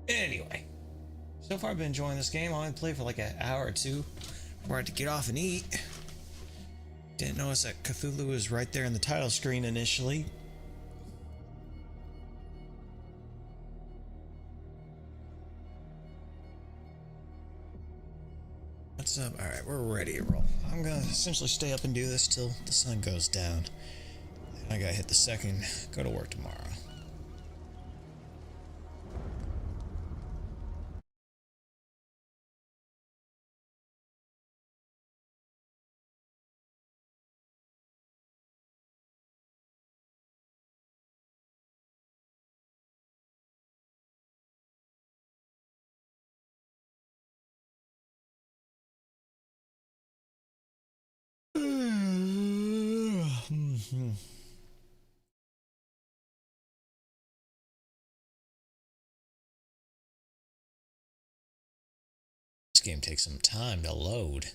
Anyway, so far I've been enjoying this game. I only played for like an hour or two before I had to get off and eat. Didn't notice that Cthulhu was right there in the title screen initially. What's up? Alright, we're ready to roll. I'm gonna essentially stay up and do this till the sun goes down. And I gotta hit the second, go to work tomorrow. This game takes some time to load.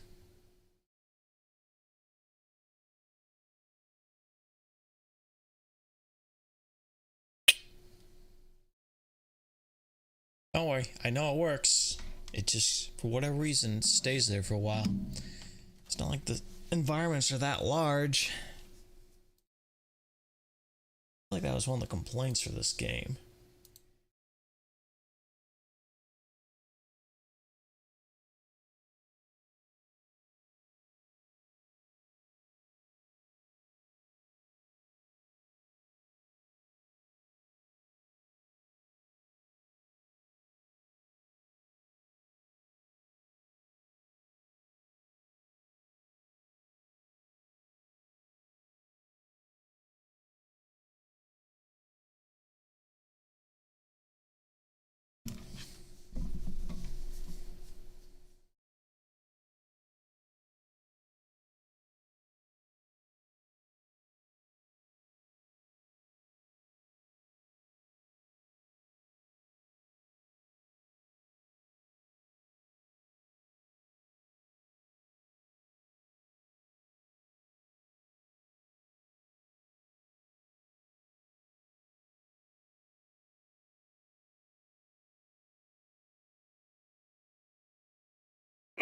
Don't worry, I know it works. It just, for whatever reason, stays there for a while. It's not like the environments are that large. I feel like that was one of the complaints for this game.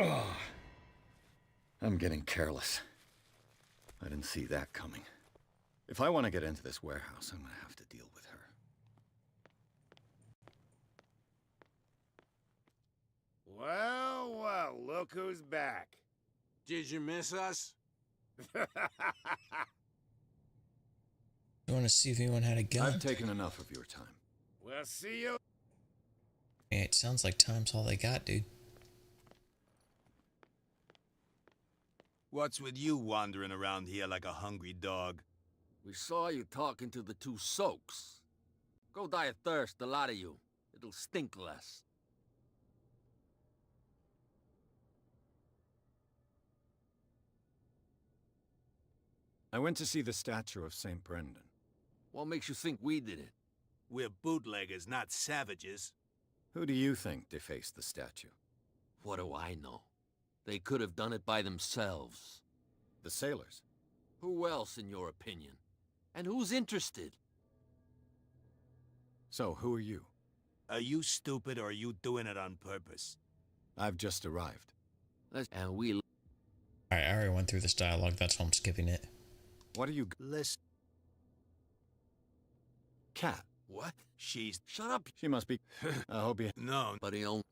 Oh, I'm getting careless. I didn't see that coming. If I want to get into this warehouse, I'm going to have to deal with her. Well, well, look who's back. Did you miss us? You want to see if anyone had a gun? I've taken enough of your time. We'll see you. Hey, it sounds like time's all they got, dude. What's with you wandering around here like a hungry dog? We saw you talking to the two soaks. Go die of thirst, the lot of you. It'll stink less. I went to see the statue of St. Brendan. What makes you think we did it? We're bootleggers, not savages. Who do you think defaced the statue? What do I know? They could have done it by themselves. The sailors. Who else, in your opinion? And who's interested? So, who are you? Are you stupid or are you doing it on purpose? I've just arrived. And we... Alright, I already went through this dialogue, that's why I'm skipping it. What are you... Listen. Cat. What? She's... Shut up, She must be... I hope you... No. buddy. Oh,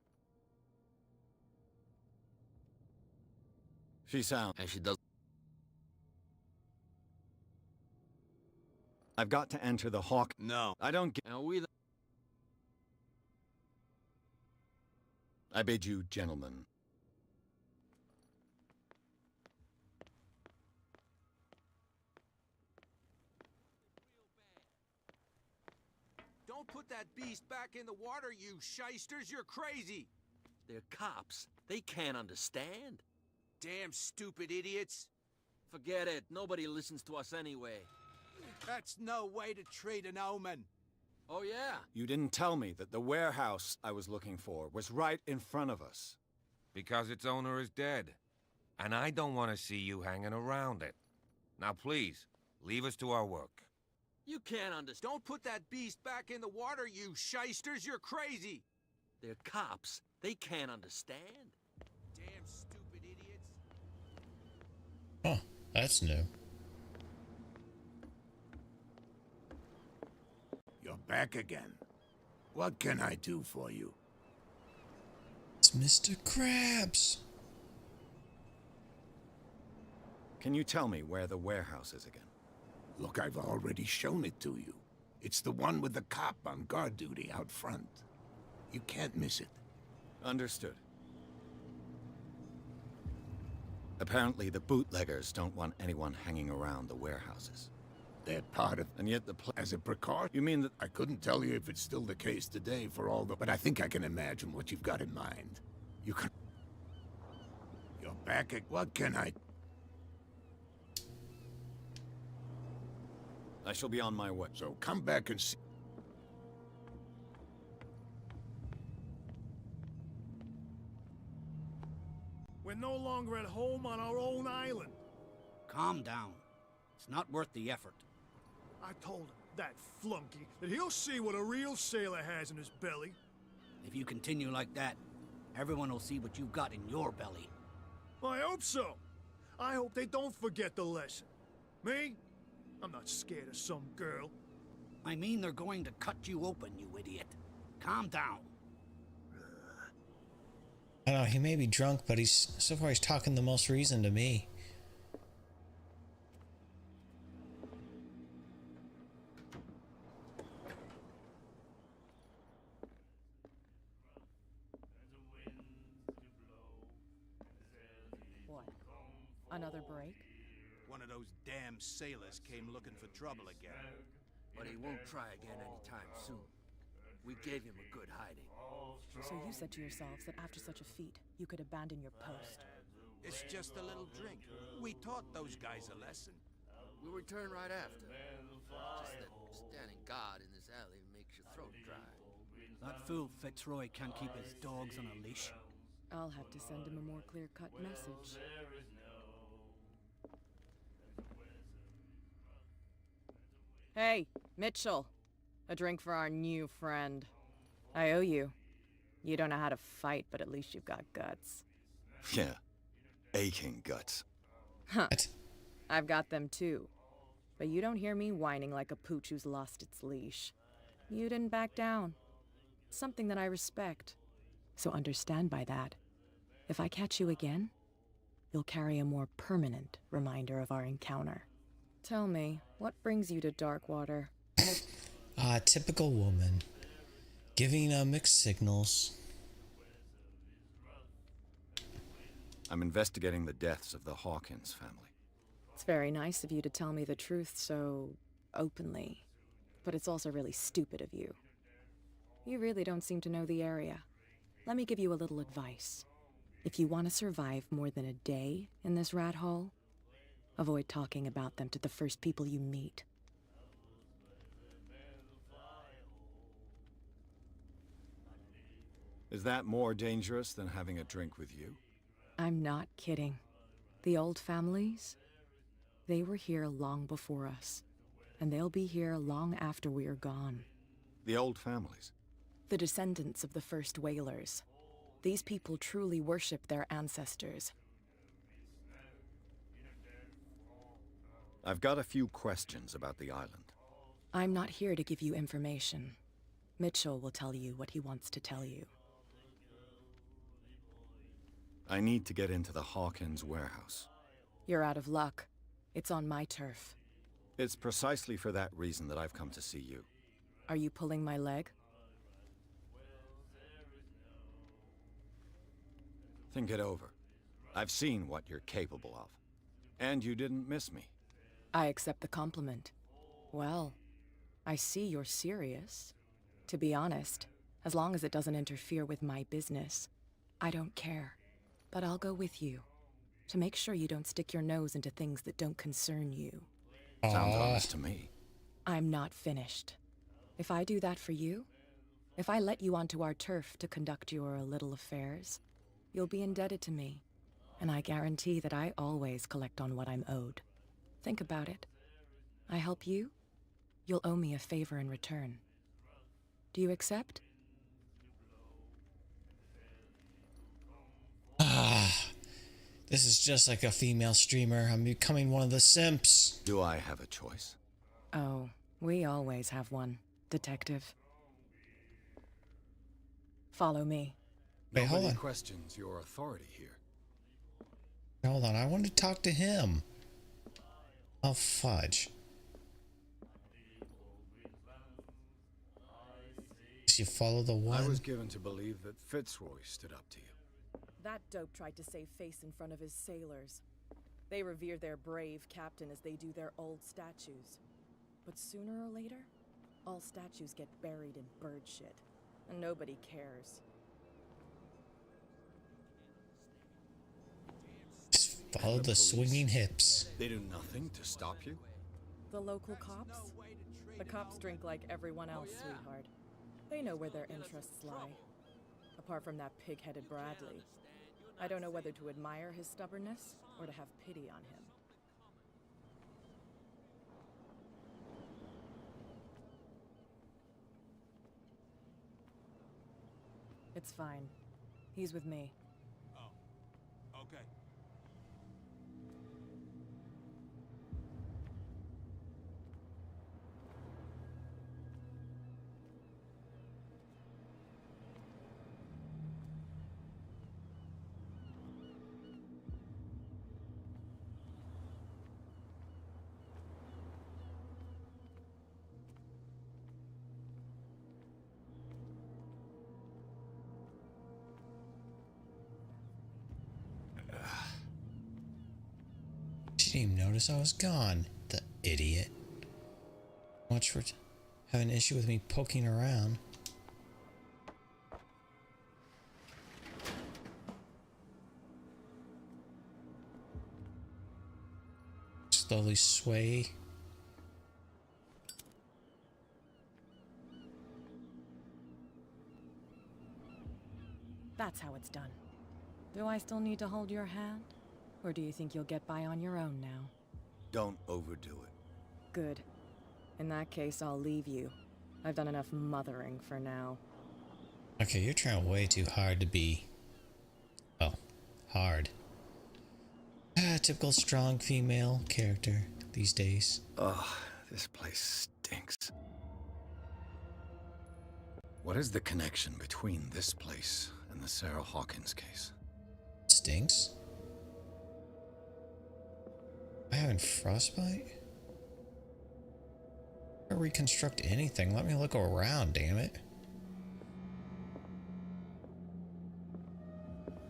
She sounds... and she does... I've got to enter the Hawk... No. I don't get... And we... I bid you, gentlemen. Don't put that beast back in the water, you shysters! You're crazy! They're cops. They can't understand. Damn stupid idiots! Forget it. Nobody listens to us anyway. That's no way to treat an omen! Oh, yeah? You didn't tell me that the warehouse I was looking for was right in front of us. Because its owner is dead. And I don't want to see you hanging around it. Now please, leave us to our work. You can't understand. Don't put that beast back in the water, you shysters! You're crazy! They're cops. They can't understand. Damn stupid idiots. Huh, that's new. You're back again. What can I do for you? It's Mr. Krabs. Can you tell me where the warehouse is again? Look, I've already shown it to you. It's the one with the cop on guard duty out front. You can't miss it. Understood. Apparently, the bootleggers don't want anyone hanging around the warehouses. They're part of... And yet As a precaution... You mean that... I couldn't tell you if it's still the case today for all the... But I think I can imagine what you've got in mind. You can... You're back at... What can I... I shall be on my way. So come back and see... We're no longer at home on our own island. Calm down. It's not worth the effort. I told him, that flunky, that he'll see what a real sailor has in his belly. If you continue like that, everyone will see what you've got in your belly. I hope so. I hope they don't forget the lesson. Me? I'm not scared of some girl. I mean they're going to cut you open, you idiot. Calm down. I don't know, he may be drunk, but so far he's talking the most reason to me. What? Another break? One of those damn sailors came looking for trouble again. But he won't try again anytime soon. We gave him a good hiding. So you said to yourselves that after such a feat, you could abandon your post. It's just a little drink. We taught those guys a lesson. We'll return right after. Just that standing guard in this alley makes your throat dry. That fool Fitzroy can't keep his dogs on a leash. I'll have to send him a more clear-cut message. Hey, Mitchell. A drink for our new friend. I owe you. You don't know how to fight, but at least you've got guts. Yeah. Aching guts. Huh. I've got them too. But you don't hear me whining like a pooch who's lost its leash. You didn't back down. Something that I respect. So understand by that. If I catch you again, you'll carry a more permanent reminder of our encounter. Tell me, what brings you to Darkwater? Typical woman. Giving mixed signals. I'm investigating the deaths of the Hawkins family. It's very nice of you to tell me the truth so openly. But it's also really stupid of you. You really don't seem to know the area. Let me give you a little advice. If you want to survive more than a day in this rat hole, avoid talking about them to the first people you meet. Is that more dangerous than having a drink with you? I'm not kidding. The old families, they were here long before us, and they'll be here long after we are gone. The old families? The descendants of the first whalers. These people truly worship their ancestors. I've got a few questions about the island. I'm not here to give you information. Mitchell will tell you what he wants to tell you. I need to get into the Hawkins warehouse. You're out of luck. It's on my turf. It's precisely for that reason that I've come to see you. Are you pulling my leg? Think it over. I've seen what you're capable of. And you didn't miss me. I accept the compliment. Well, I see you're serious. To be honest, as long as it doesn't interfere with my business, I don't care. But I'll go with you, to make sure you don't stick your nose into things that don't concern you. Sounds honest to me. I'm not finished. If I do that for you, if I let you onto our turf to conduct your little affairs, you'll be indebted to me, and I guarantee that I always collect on what I'm owed. Think about it. I help you, you'll owe me a favor in return. Do you accept? This is just like a female streamer. I'm becoming one of the simps. Do I have a choice? Oh, we always have one, Detective. Follow me. Wait, hold Nobody on. questions your authority here. Hold on. I want to talk to him. Oh, fudge. You follow the one. I was given to believe that Fitzroy stood up to you. That dope tried to save face in front of his sailors. They revere their brave captain as they do their old statues. But sooner or later, all statues get buried in bird shit, and nobody cares. Just follow the swinging hips. They do nothing to stop you? The local cops? The cops drink like everyone else, sweetheart. They know where their interests lie. Apart from that pig-headed Bradley, I don't know whether to admire his stubbornness or to have pity on him. It's fine. He's with me. Oh, okay. She didn't even notice I was gone. The idiot. Much for having an issue with me poking around. Slowly sway. That's how it's done. Do I still need to hold your hand? Or do you think you'll get by on your own now? Don't overdo it. Good. In that case, I'll leave you. I've done enough mothering for now. Okay, you're trying way too hard to be... Oh, hard. Typical strong female character these days. Ugh, this place stinks. What is the connection between this place and the Sarah Hawkins case? Stinks? I having frostbite? Or reconstruct anything. Let me look around, damn it.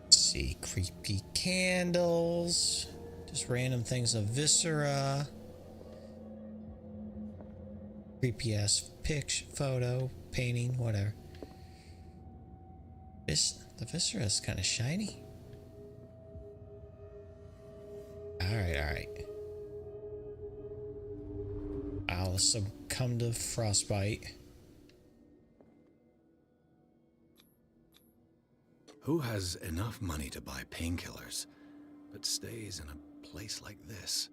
Let's see, creepy candles. Just random things of viscera. Creepy ass photo, painting, whatever. The viscera is kind of shiny. Alright. I'll succumb to frostbite. Who has enough money to buy painkillers, but stays in a place like this?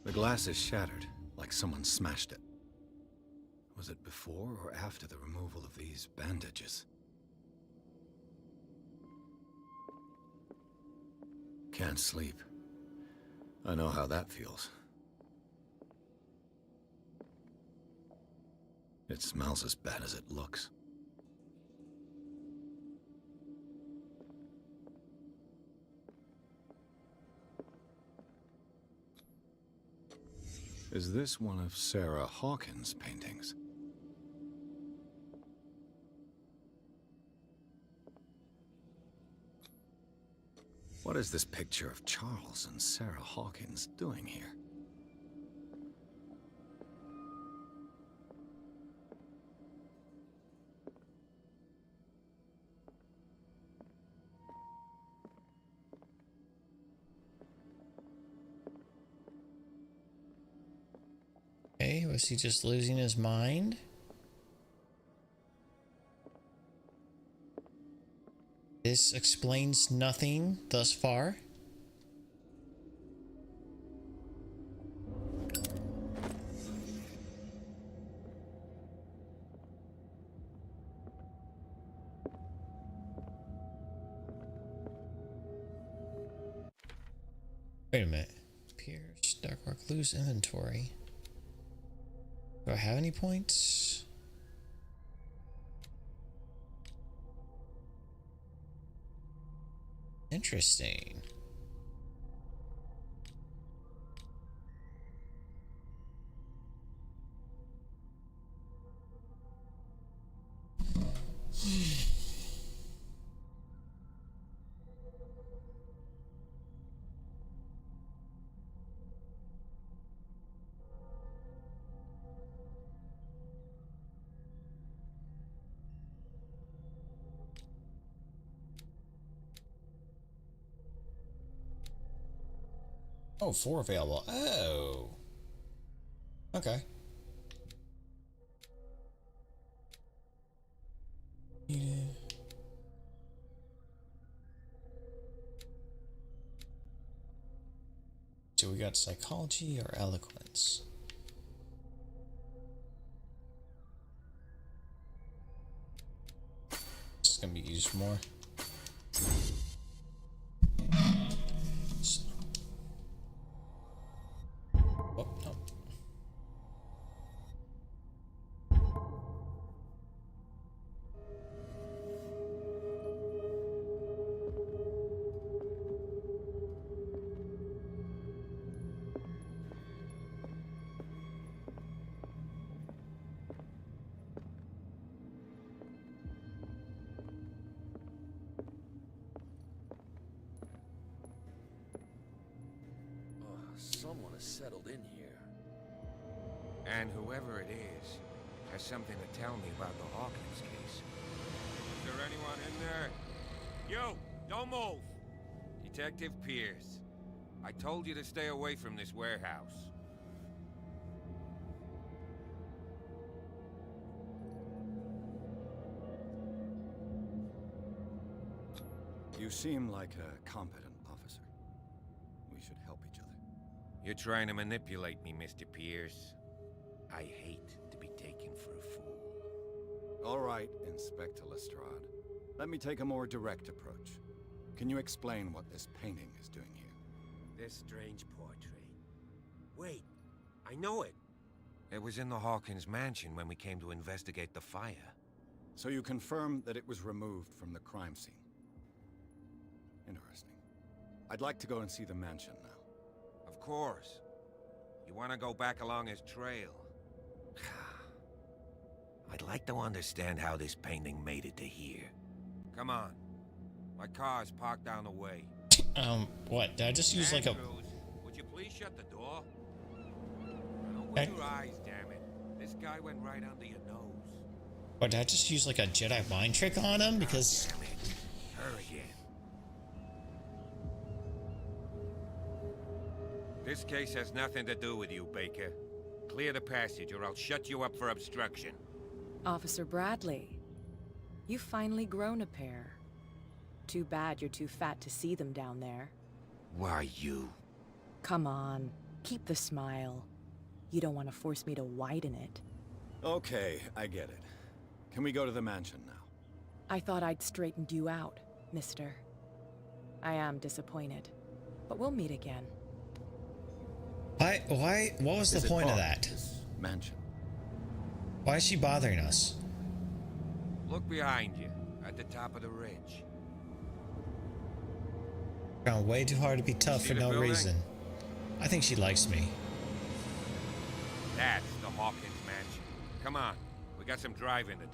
The glass is shattered, like someone smashed it. Was it before or after the removal of these bandages? Can't sleep. I know how that feels. It smells as bad as it looks. Is this one of Sarah Hawkins' paintings? What is this picture of Charles and Sarah Hawkins doing here? Okay, was he just losing his mind? This explains nothing thus far. Wait a minute. Pierce, Dark Rock, lose inventory. Do I have any points? Interesting. Oh, 4 available. Oh. Okay. So we got psychology or eloquence? This is gonna be used more. So. Oh, no. Someone has settled in here. And whoever it is has something to tell me about the Hawkins case. Is there anyone in there? You! Don't move! Detective Pierce. I told you to stay away from this warehouse. You seem like a competent officer. We should help each other. You're trying to manipulate me, Mr. Pierce. I hate to be taken for a fool. All right, Inspector Lestrade. Let me take a more direct approach. Can you explain what this painting is doing here? This strange portrait. Wait, I know it. It was in the Hawkins mansion when we came to investigate the fire. So you confirm that it was removed from the crime scene? Interesting. I'd like to go and see the mansion now. Of course. You want to go back along his trail? I'd like to understand how this painting made it to here. Come on. My car's parked down the way. What? Did I just use like a... Andrews, would you please shut the door? Open your eyes, damn it. This guy went right under your nose. What, did I just use like a Jedi mind trick on him? Because... Damn it. Her again. This case has nothing to do with you, Baker. Clear the passage or I'll shut you up for obstruction. Officer Bradley, you've finally grown a pair. Too bad you're too fat to see them down there. Why you? Come on, keep the smile. You don't want to force me to widen it. Okay, I get it. Can we go to the mansion now? I thought I'd straightened you out, mister. I am disappointed, but we'll meet again. Why, what was the point of that? This mansion. Why is she bothering us? Look behind you, at the top of the ridge. Trying way too hard to be tough See for the no building? reason. I think she likes me. That's the Hawkins mansion. Come on, we got some driving to do.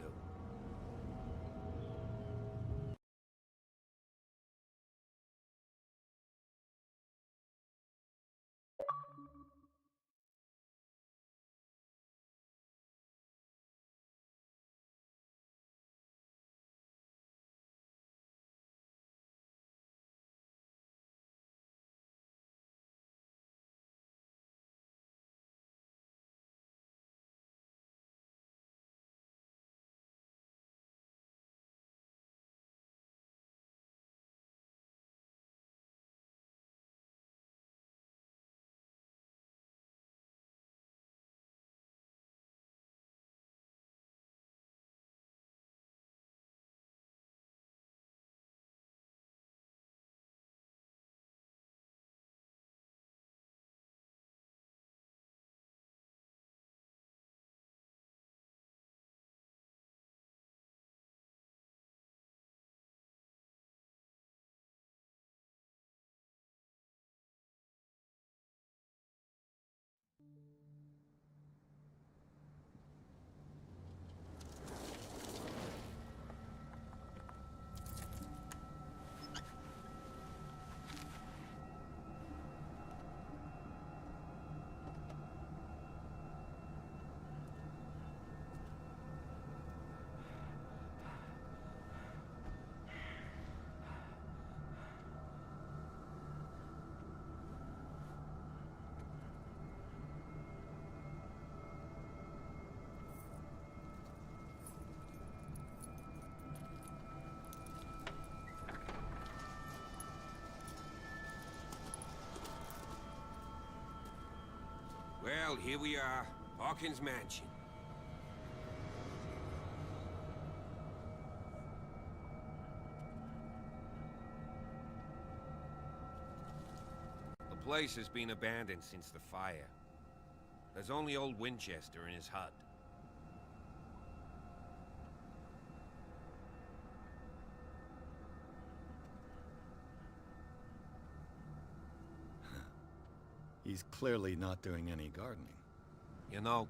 Well, here we are. Hawkins Mansion. The place has been abandoned since the fire. There's only old Winchester in his hut. He's clearly not doing any gardening. You know,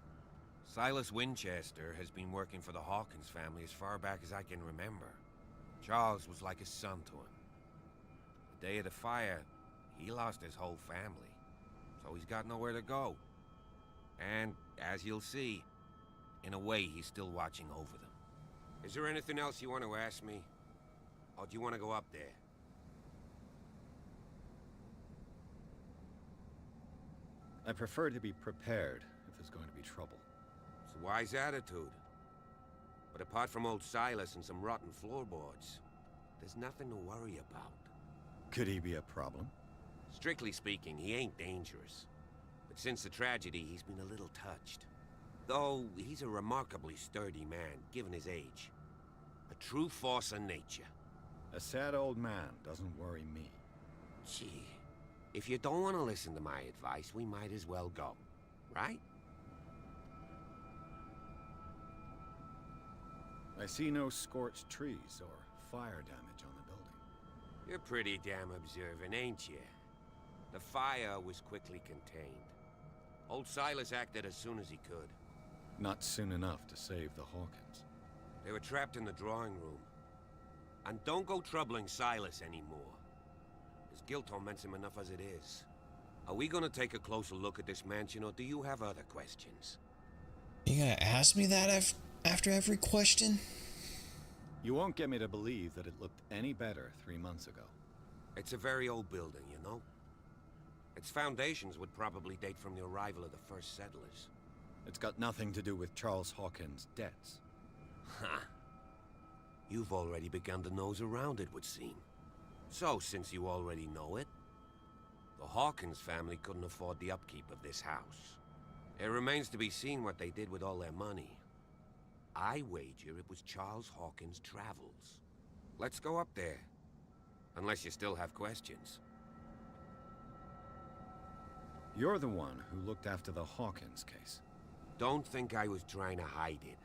Silas Winchester has been working for the Hawkins family as far back as I can remember. Charles was like a son to him. The day of the fire, he lost his whole family, so he's got nowhere to go. And, as you'll see, in a way, he's still watching over them. Is there anything else you want to ask me? Or do you want to go up there? I prefer to be prepared if there's going to be trouble. It's a wise attitude. But apart from old Silas and some rotten floorboards, there's nothing to worry about. Could he be a problem? Strictly speaking, he ain't dangerous. But since the tragedy, he's been a little touched. Though, he's a remarkably sturdy man, given his age. A true force of nature. A sad old man doesn't worry me. Gee, if you don't want to listen to my advice, we might as well go. Right? I see no scorched trees or fire damage on the building. You're pretty damn observant, ain't you? The fire was quickly contained. Old Silas acted as soon as he could. Not soon enough to save the Hawkins. They were trapped in the drawing room. And don't go troubling Silas anymore. His guilt torments him enough as it is. Are we gonna take a closer look at this mansion, or do you have other questions? You gonna ask me that after every question? You won't get me to believe that it looked any better 3 months ago. It's a very old building, you know? Its foundations would probably date from the arrival of the first settlers. It's got nothing to do with Charles Hawkins' debts. Ha! You've already begun to nose around it, would seem. So, since you already know it, the Hawkins family couldn't afford the upkeep of this house. It remains to be seen what they did with all their money. I wager it was Charles Hawkins' travels. Let's go up there. Unless you still have questions. You're the one who looked after the Hawkins case. Don't think I was trying to hide it.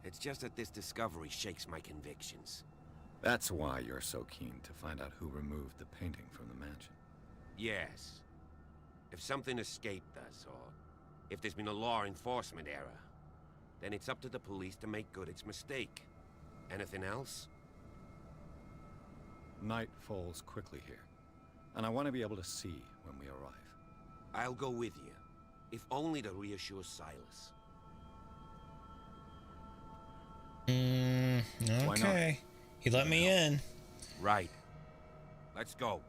It's just that this discovery shakes my convictions. That's why you're so keen to find out who removed the painting from the mansion. Yes. If something escaped us, or if there's been a law enforcement error, then it's up to the police to make good its mistake. Anything else? Night falls quickly here, and I want to be able to see when we arrive. I'll go with you, if only to reassure Silas. Okay. He let me in. Right. Let's go.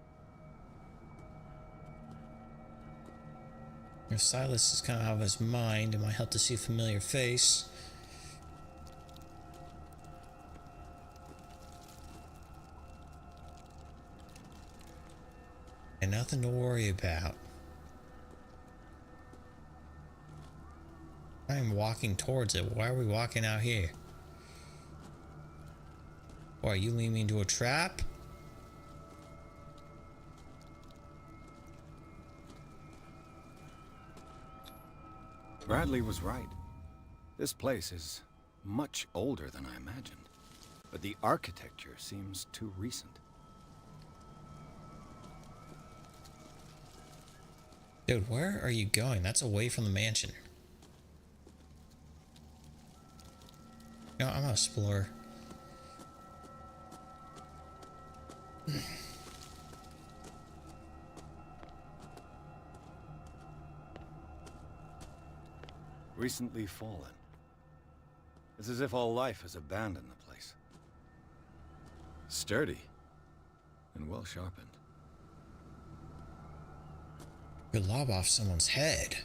If Silas is kind of out of his mind, it might help to see a familiar face. And nothing to worry about. I am walking towards it. Why are we walking out here? Why, you lead me into a trap? Bradley was right. This place is much older than I imagined, but the architecture seems too recent. Dude, where are you going? That's away from the mansion. No, I'm gonna explore. Recently fallen. It's as if all life has abandoned the place. Sturdy and well sharpened. Could lob off someone's head.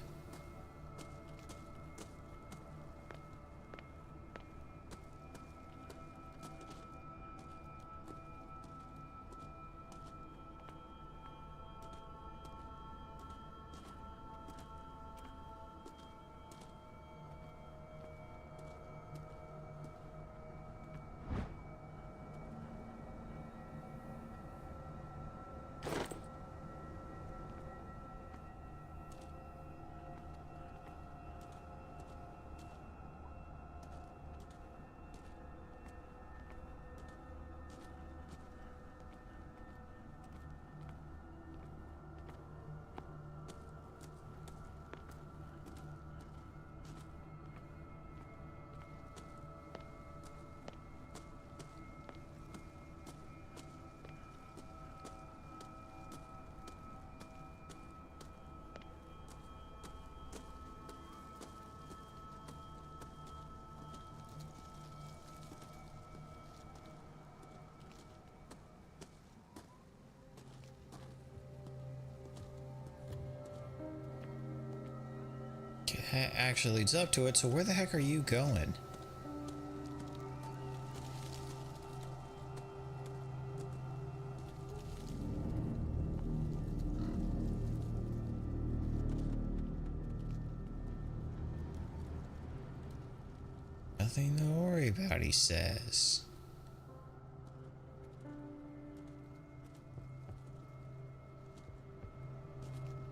actually leads up to it, so where the heck are you going? Nothing to worry about, he says.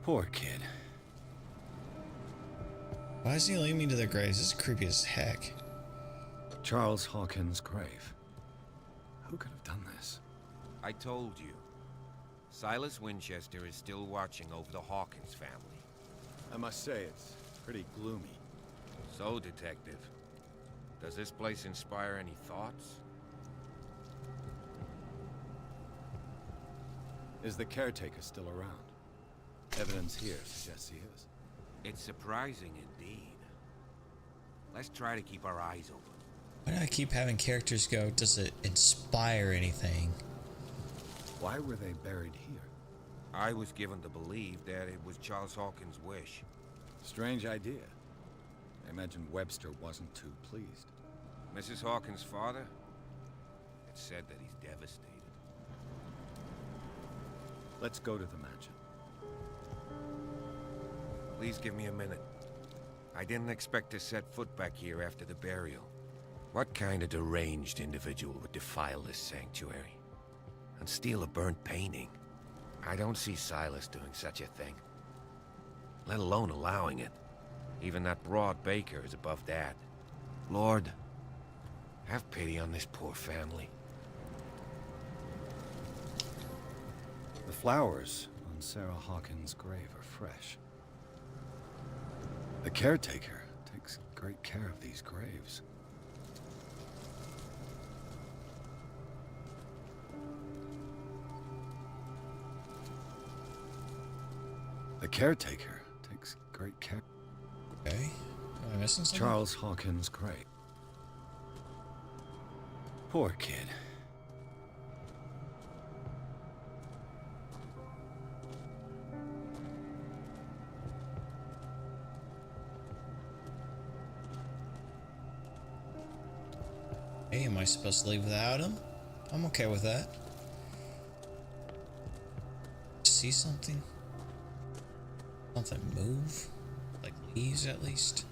Poor kid. Why does he lead me to the graves? This is creepy as heck. Charles Hawkins' grave. Who could have done this? I told you. Silas Winchester is still watching over the Hawkins family. I must say, it's pretty gloomy. So, Detective, does this place inspire any thoughts? Is the caretaker still around? Evidence here suggests he is. It's surprising indeed. Let's try to keep our eyes open. Why do I keep having characters go, does it inspire anything? Why were they buried here? I was given to believe that it was Charles Hawkins' wish. Strange idea. I imagine Webster wasn't too pleased. Mrs. Hawkins' father? It's said that he's devastated. Let's go to the mansion. Please give me a minute. I didn't expect to set foot back here after the burial. What kind of deranged individual would defile this sanctuary? And steal a burnt painting? I don't see Silas doing such a thing. Let alone allowing it. Even that broad baker is above that. Lord, have pity on this poor family. The flowers on Sarah Hawkins' grave are fresh. The caretaker takes great care of these graves. The caretaker takes great care. Okay. Am I missing something? Charles Hawkins' grave. Poor kid. Hey, am I supposed to leave without him? I'm okay with that. See something? Something move? Like leaves at least?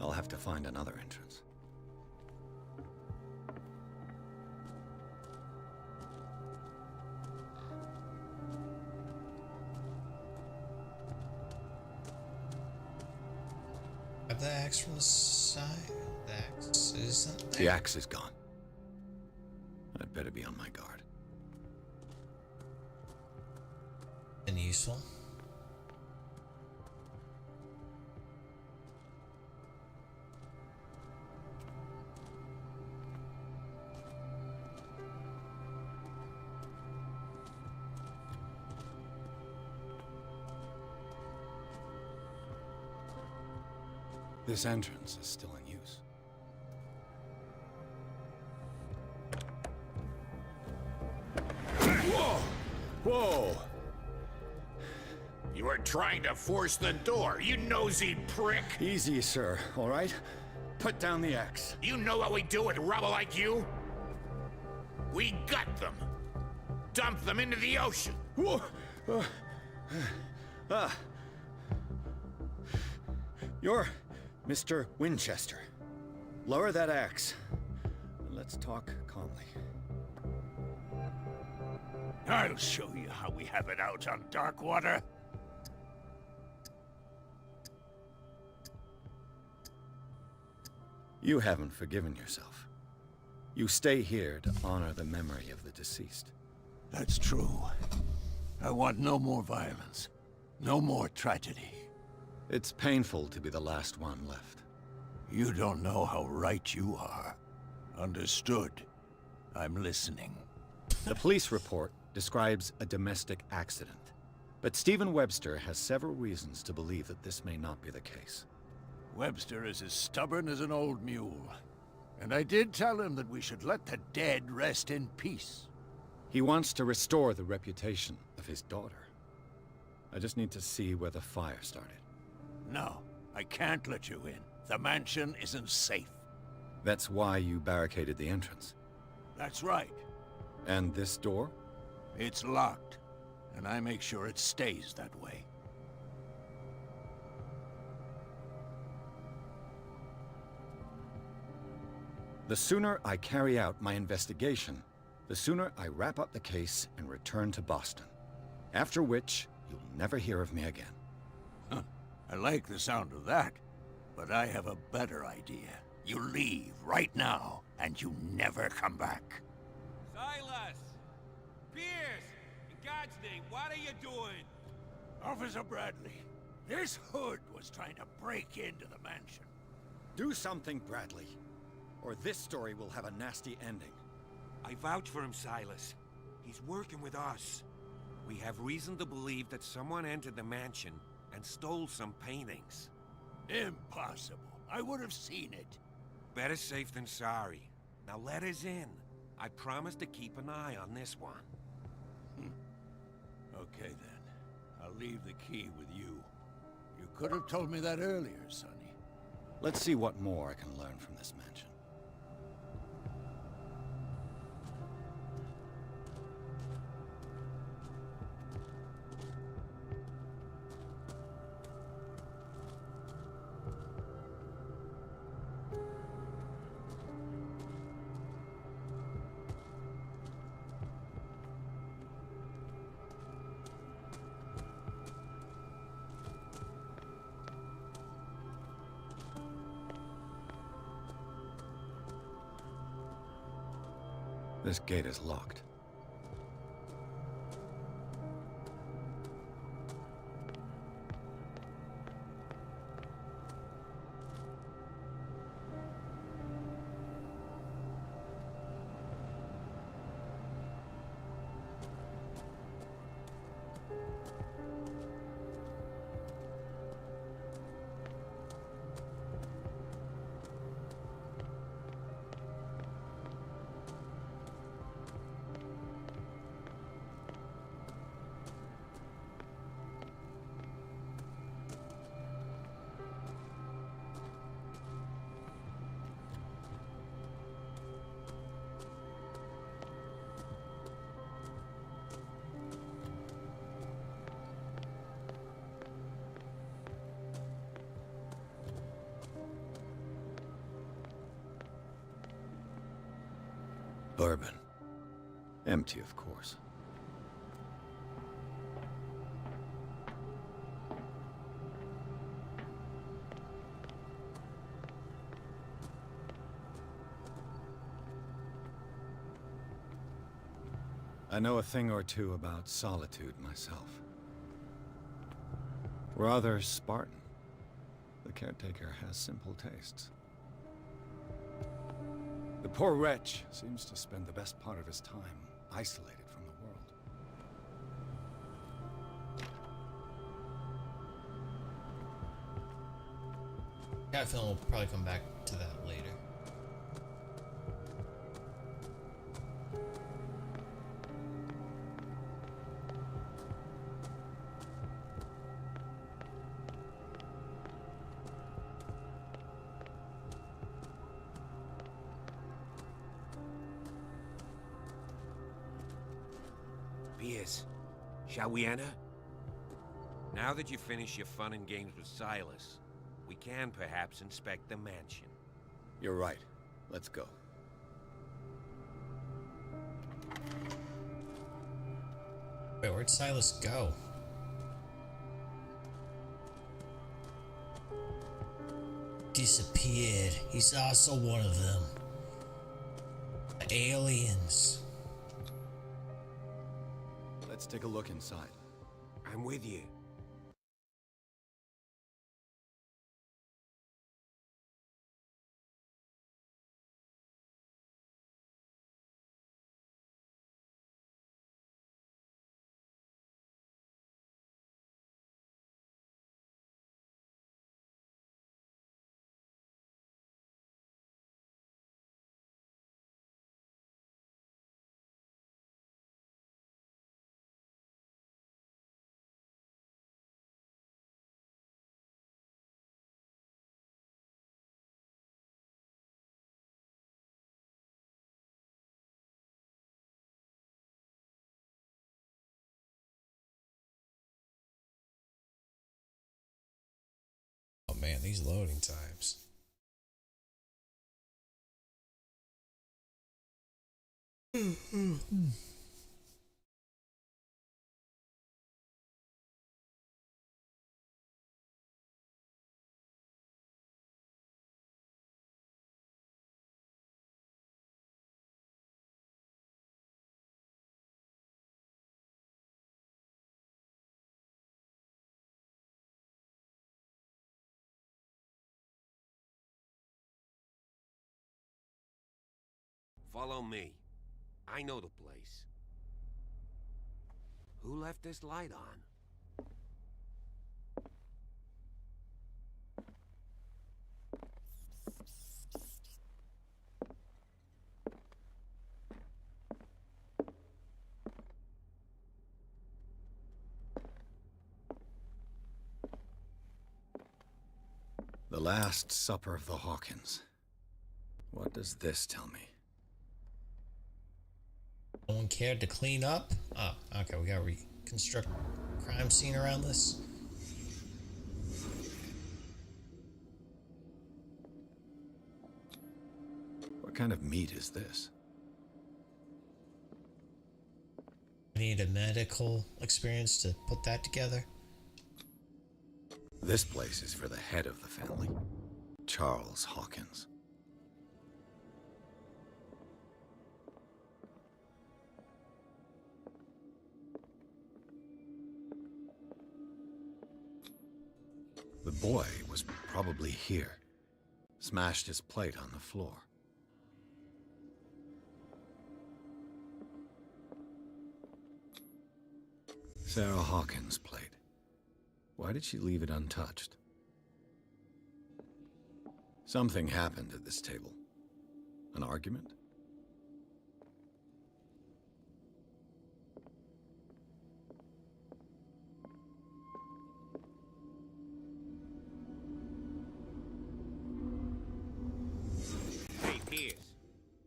I'll have to find another entrance. Grab the axe from the side. The axe isn't there. The axe is gone. I'd better be on my guard. Been useful. This entrance is still in use. Whoa! Whoa! You were trying to force the door, you nosy prick! Easy, sir, all right? Put down the axe. You know what we do with rubble like you? We gut them! Dump them into the ocean! Whoa! You're Mr. Winchester. Lower that axe. Let's talk calmly. I'll show you how we have it out on Darkwater. You haven't forgiven yourself. You stay here to honor the memory of the deceased. That's true. I want no more violence. No more tragedy. It's painful to be the last one left. You don't know how right you are. Understood. I'm listening. The police report describes a domestic accident, but Stephen Webster has several reasons to believe that this may not be the case. Webster is as stubborn as an old mule. And I did tell him that we should let the dead rest in peace. He wants to restore the reputation of his daughter. I just need to see where the fire started. No, I can't let you in. The mansion isn't safe. That's why you barricaded the entrance. That's right. And this door? It's locked, and I make sure it stays that way. The sooner I carry out my investigation, the sooner I wrap up the case and return to Boston. After which, you'll never hear of me again. I like the sound of that, but I have a better idea. You leave right now, and you never come back. Silas! Pierce! In God's name, what are you doing? Officer Bradley, this hood was trying to break into the mansion. Do something, Bradley, or this story will have a nasty ending. I vouch for him, Silas. He's working with us. We have reason to believe that someone entered the mansion and stole some paintings. Impossible. I would have seen it. Better safe than sorry. Now let us in. I promise to keep an eye on this one. Okay then. I'll leave the key with you. You could have told me that earlier, Sonny. Let's see what more I can learn from this mansion. This gate is locked. Bourbon. Empty, of course. I know a thing or two about solitude myself. Rather Spartan. The caretaker has simple tastes. The poor wretch seems to spend the best part of his time isolated from the world. Cat film will probably come back to that later. Pierce, shall we enter? Now that you've finished your fun and games with Silas, we can perhaps inspect the mansion. You're right. Let's go. Wait, where'd Silas go? Disappeared. He's also one of them. The aliens. Let's take a look inside. I'm with you. man, these loading times. Follow me. I know the place. Who left this light on? The Last Supper of the Hawkins. What does this tell me? No one cared to clean up? Oh, okay, we gotta reconstruct crime scene around this. What kind of meat is this? I need a medical experience to put that together. This place is for the head of the family, Charles Hawkins. The boy was probably here. Smashed his plate on the floor. Sarah Hawkins' plate. Why did she leave it untouched? Something happened at this table. An argument? Hey, Pierce.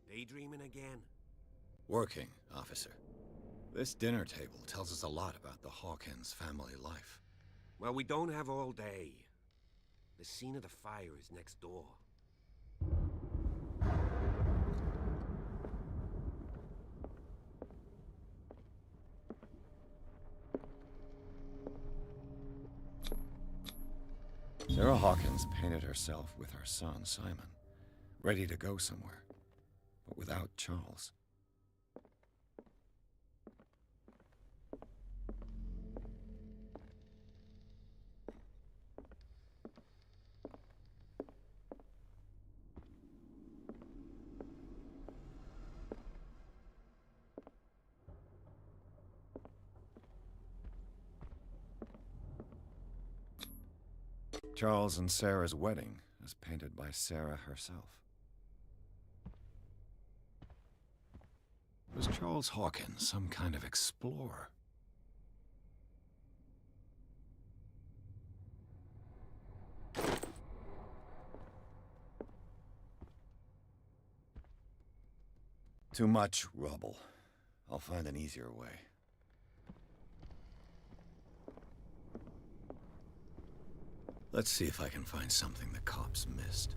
Daydreaming again? Working, officer. This dinner table tells us a lot about the Hawkins family life. Well, we don't have all day. The scene of the fire is next door. Sarah Hawkins painted herself with her son, Simon, ready to go somewhere, but without Charles. Charles and Sarah's wedding is painted by Sarah herself. Was Charles Hawkins some kind of explorer? Too much rubble. I'll find an easier way. Let's see if I can find something the cops missed.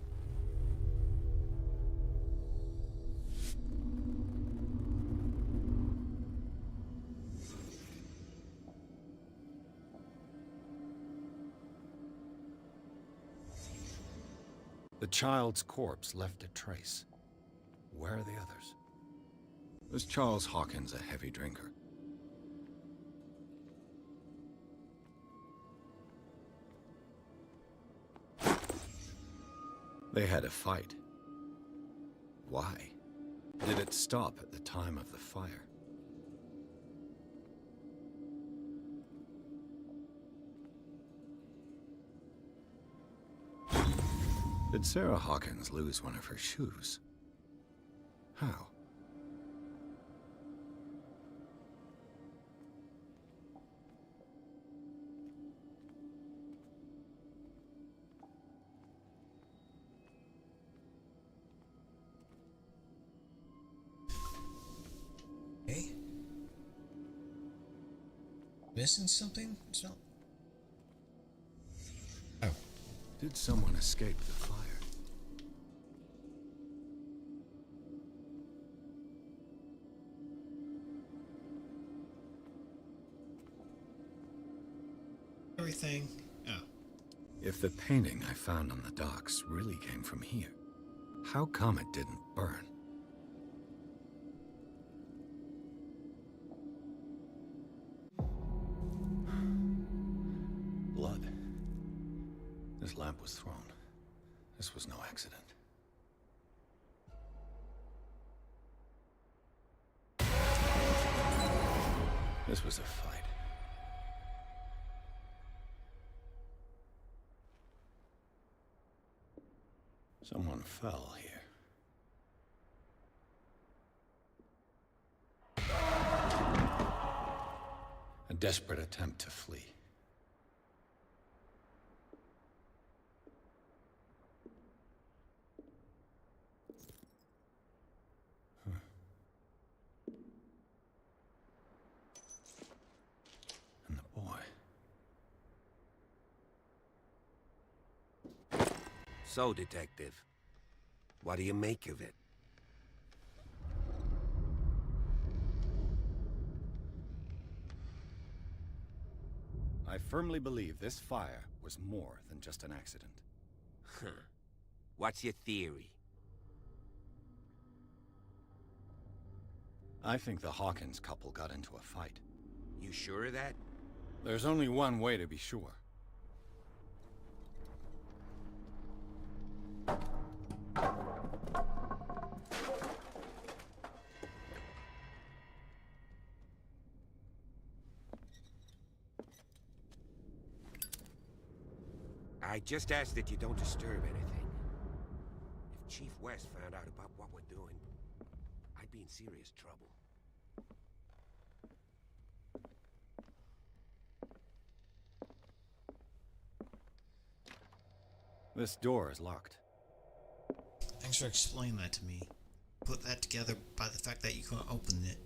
The child's corpse left a trace. Where are the others? Was Charles Hawkins a heavy drinker? They had a fight. Why? Did it stop at the time of the fire? Did Sarah Hawkins lose one of her shoes? How? Okay. Missing something? It's not. Oh. Did someone escape the fire? Everything. Oh. If the painting I found on the docks really came from here, how come it didn't burn? Blood. This lamp was thrown. This was no accident. This was a fight. Someone fell here. A desperate attempt to flee. And the boy. So, Detective, what do you make of it? I firmly believe this fire was more than just an accident. Huh. What's your theory? I think the Hawkins couple got into a fight. You sure of that? There's only one way to be sure. I just ask that you don't disturb anything. If Chief West found out about what we're doing, I'd be in serious trouble. This door is locked. Thanks for explaining that to me. Put that together by the fact that you can't open it.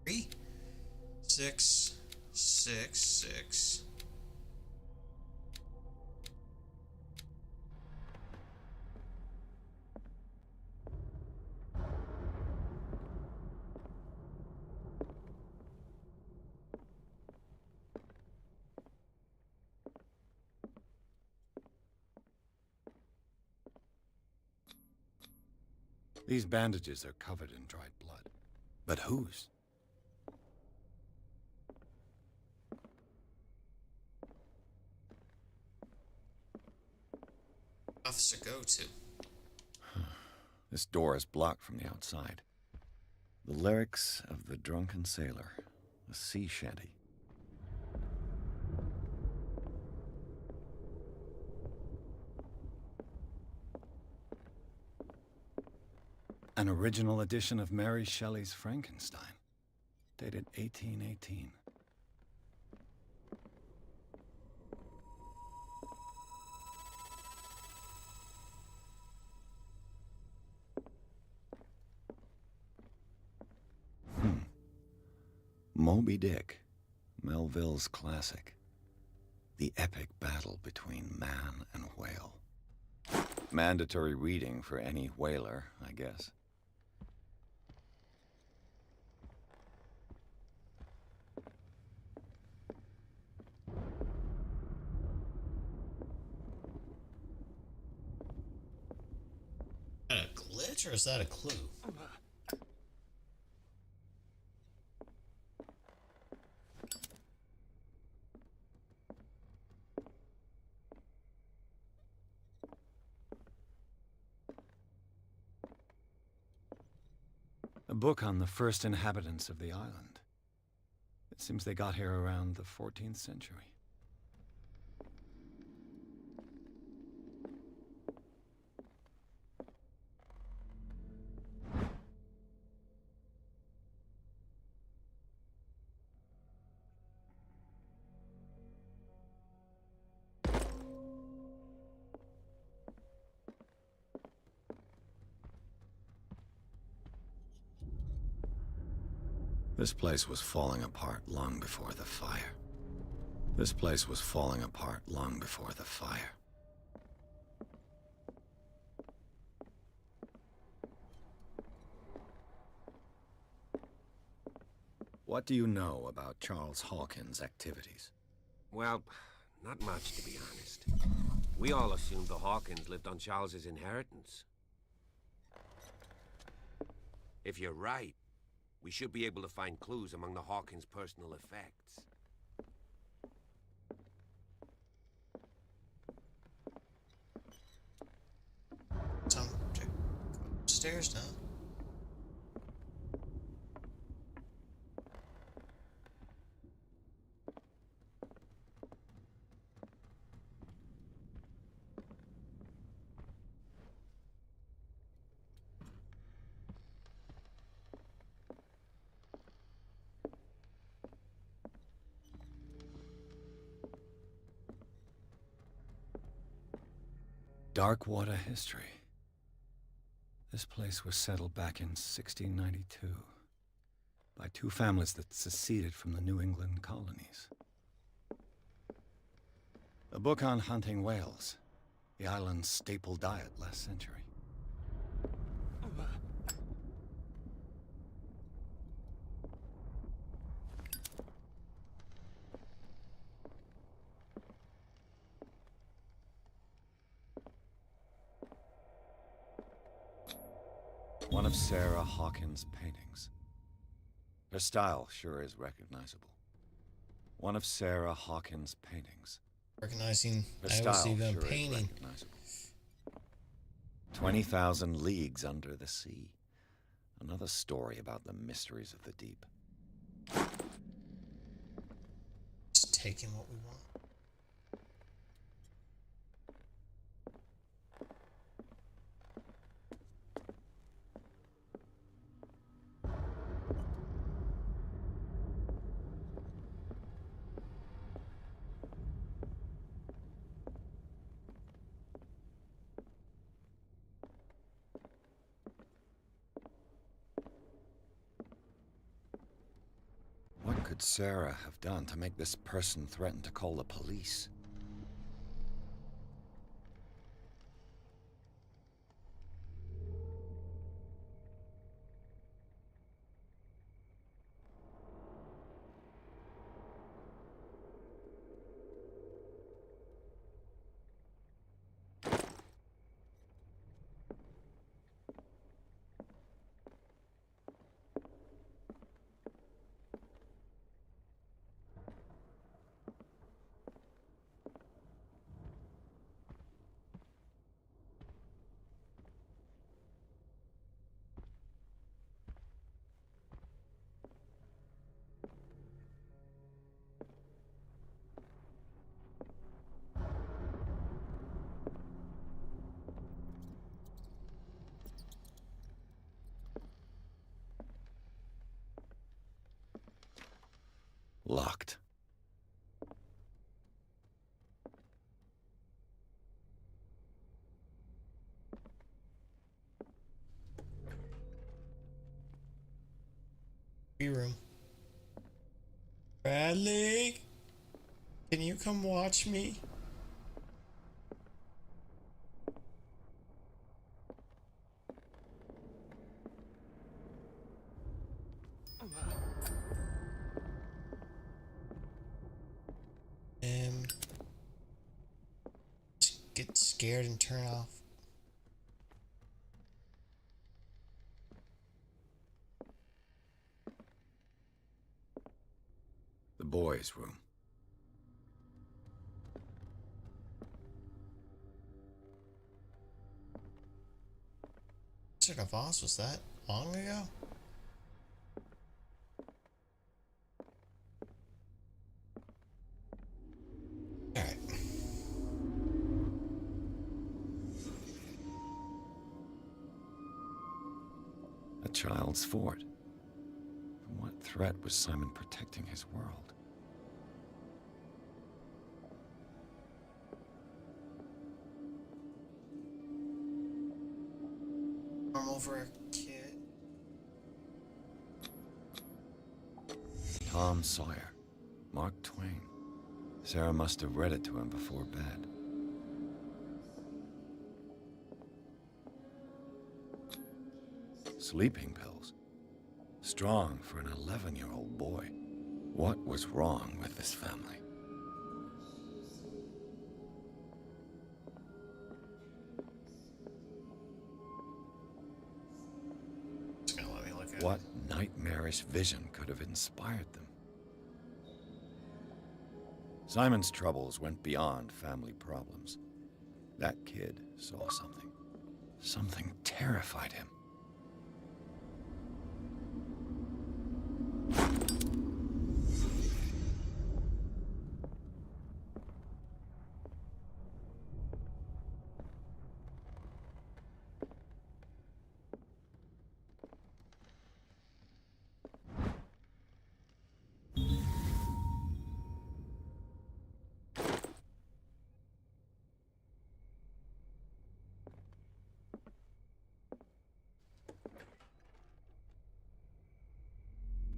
Three, 6, 6, 6. These bandages are covered in dried blood. But whose? Officer go to. This door is blocked from the outside. The lyrics of the drunken sailor, a sea shanty. An original edition of Mary Shelley's Frankenstein, dated 1818. Moby Dick, Melville's classic. The epic battle between man and whale. Mandatory reading for any whaler, I guess. Is that a glitch or is that a clue? A book on the first inhabitants of the island. It seems they got here around the 14th century. This place was falling apart long before the fire. This place was falling apart long before the fire. What do you know about Charles Hawkins' activities? Well, not much, to be honest. We all assumed the Hawkins lived on Charles's inheritance. If you're right, we should be able to find clues among the Hawkins' personal effects. Some upstairs now. Darkwater history. This place was settled back in 1692 by two families that seceded from the New England colonies. A book on hunting whales, the island's staple diet last century. One of Sarah Hawkins' paintings. Her style sure is recognizable. One of Sarah Hawkins' paintings. Recognizing, Her I always style see them sure is painting. recognizable. 20,000 leagues under the sea. Another story about the mysteries of the deep. Just taking what we want. What could Sarah have done to make this person threaten to call the police? Locked. Room. Bradley, can you come watch me? Just get scared and turn off. The boys' room. What sort of boss was that? Long ago? Alright. A child's fort. From what threat was Simon protecting his world? Arm over a kid. Tom Sawyer. Mark Twain. Sarah must have read it to him before bed. Sleeping pills. Strong for an 11-year-old boy. What was wrong with this family? It's gonna let me look at What nightmarish vision could have inspired them? Simon's troubles went beyond family problems. That kid saw something. Something terrified him.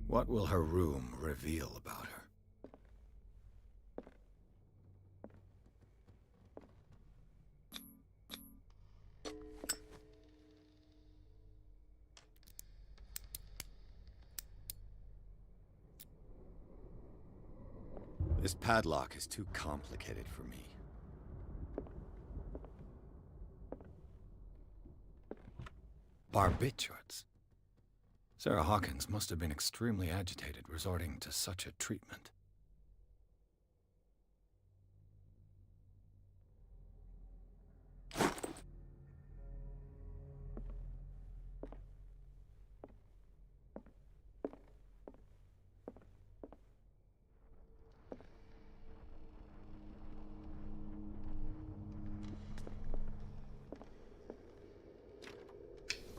What will her room reveal about her? This padlock is too complicated for me. Barbiturates. Sarah Hawkins must have been extremely agitated resorting to such a treatment.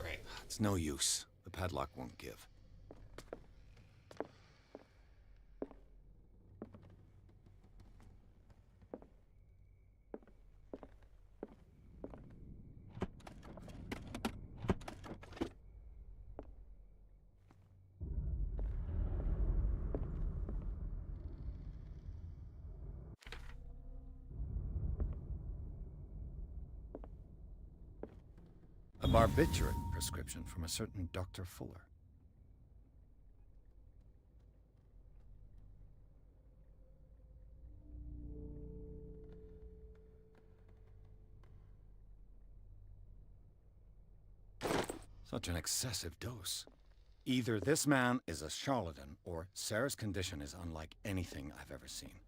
Right. It's no use. The padlock won't give. A barbiturate prescription from a certain Dr. Fuller. Such an excessive dose. Either this man is a charlatan, or Sarah's condition is unlike anything I've ever seen.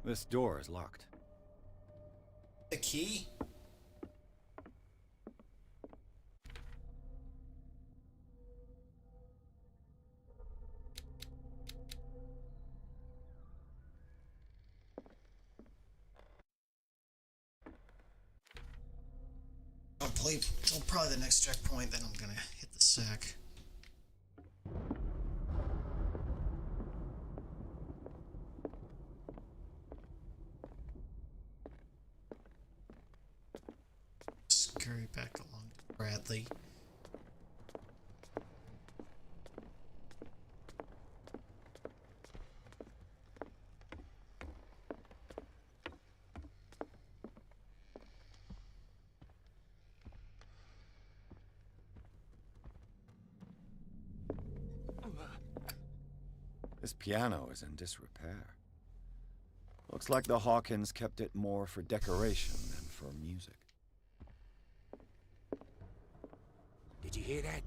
This door is locked. the key. I'll play till probably the next checkpoint, then I'm gonna hit the sack. Scurry back along to Bradley. This piano is in disrepair. Looks like the Hawkins kept it more for decoration than for music. Did you hear that?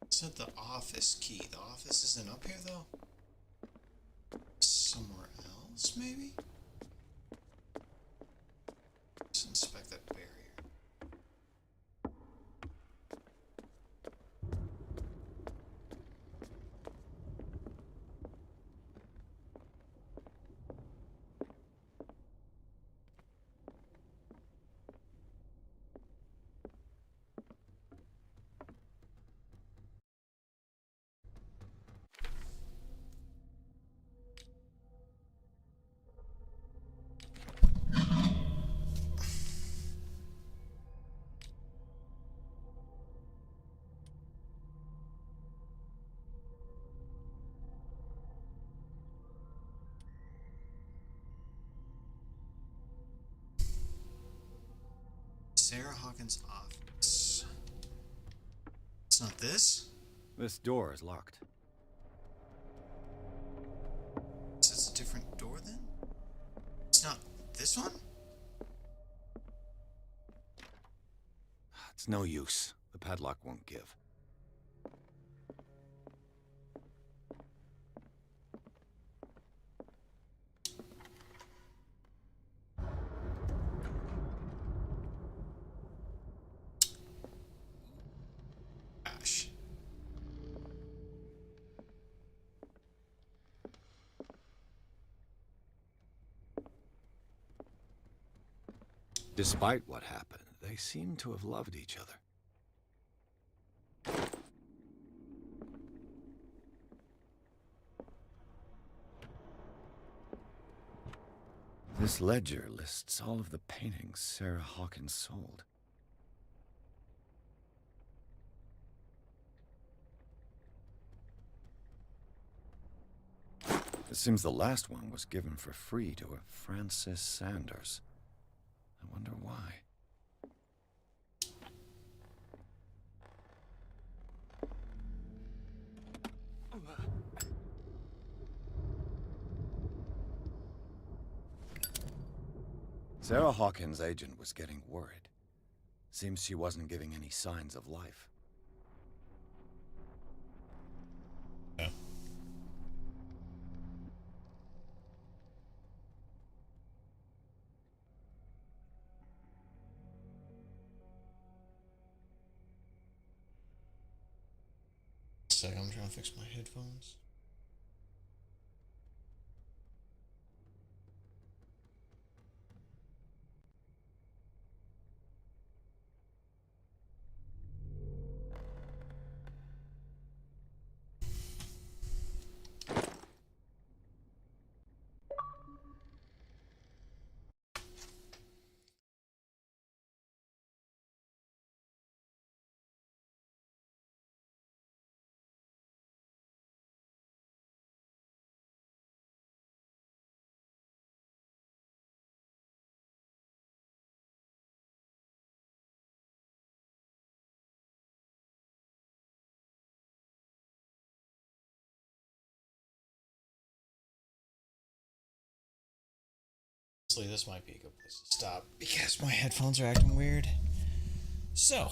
It's not the office key. The office isn't up here, though. Somewhere else, maybe? Let's inspect that barrier. Sarah Hawkins' office. It's not this? This door is locked. So it's a different door then? It's not this one? It's no use. The padlock won't give. Gosh. Despite what happened, they seem to have loved each other. This ledger lists all of the paintings Sarah Hawkins sold. It seems the last one was given for free to a Francis Sanders. I wonder why. Sarah Hawkins' agent was getting worried. Seems she wasn't giving any signs of life. Yeah. Second, I'm trying to fix my headphones. Honestly, this might be a good place to stop because my headphones are acting weird. So,